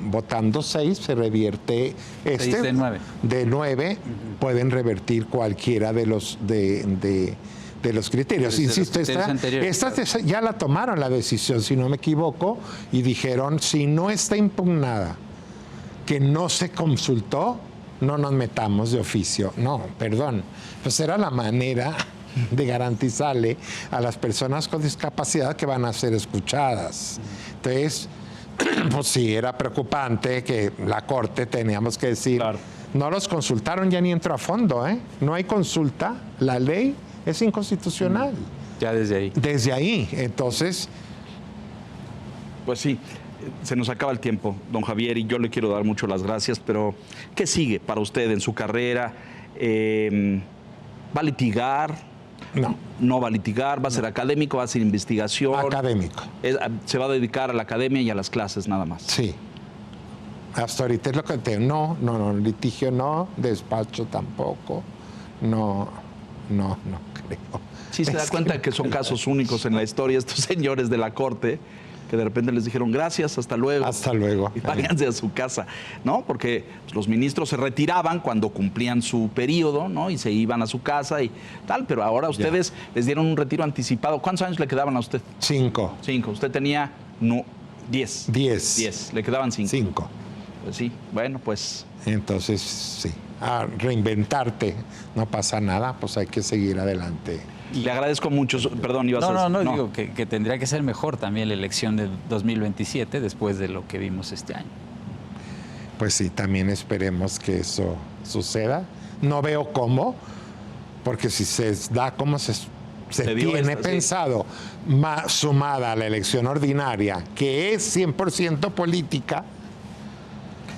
Votando 6 se revierte 6 de 9. De 9 pueden revertir cualquiera de los los criterios. Insisto, esta ya la tomaron la decisión, si no me equivoco, y dijeron, si no está impugnada, que no se consultó, no nos metamos de oficio. No, perdón. Pues era la manera de garantizarle a las personas con discapacidad que van a ser escuchadas. Entonces, pues sí, era preocupante que la Corte, teníamos que decir, claro, no los consultaron, ya ni entró a fondo, no hay consulta, la ley es inconstitucional. Ya desde ahí. Desde ahí, entonces... Pues sí, se nos acaba el tiempo, don Javier, y yo le quiero dar mucho las gracias, pero ¿qué sigue para usted en su carrera? ¿Va a litigar? No. ¿No va a litigar? ¿Va a ser académico? ¿Va a ser investigación? Académico. ¿Se va a dedicar a la academia y a las clases nada más? Sí. Hasta ahorita es lo que te... No, litigio no, despacho tampoco. No creo. Sí se da cuenta que son casos únicos en la historia estos señores de la Corte, que de repente les dijeron gracias, hasta luego. Hasta luego. Y váyanse a su casa, ¿no? Porque los ministros se retiraban cuando cumplían su periodo, ¿no? Y se iban a su casa y tal, pero ahora ustedes les dieron un retiro anticipado. ¿Cuántos años le quedaban a usted? 5. 5. Usted tenía 10. 10. Le quedaban 5. 5. Pues sí, bueno, pues... Entonces, sí, a reinventarte, no pasa nada, pues hay que seguir adelante. Le agradezco mucho, perdón, ibas a decir. No, digo que tendría que ser mejor también la elección de 2027 después de lo que vimos este año. Pues sí, también esperemos que eso suceda. No veo cómo, porque si se da como se tiene pensado, sumada a la elección ordinaria, que es 100% política,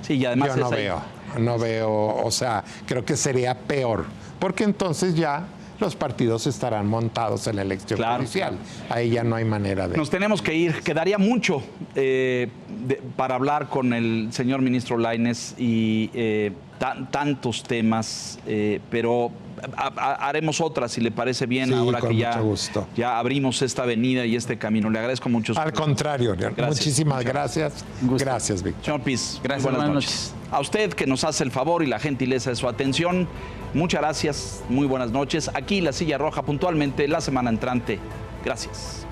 sí, y además yo no veo, o sea, creo que sería peor, porque entonces ya los partidos estarán montados en la elección judicial. Ahí ya no hay manera de... Nos tenemos que ir. Quedaría mucho para hablar con el señor ministro Lainez y tantos temas, pero haremos otras, si le parece bien, sí, ahora que ya abrimos esta avenida y este camino. Le agradezco mucho. Al contrario, muchísimas gracias. Gracias, Víctor. Señor Piz, gracias, buenas noches. A usted que nos hace el favor y la gentileza de su atención, muchas gracias, muy buenas noches. Aquí La Silla Roja, puntualmente la semana entrante. Gracias.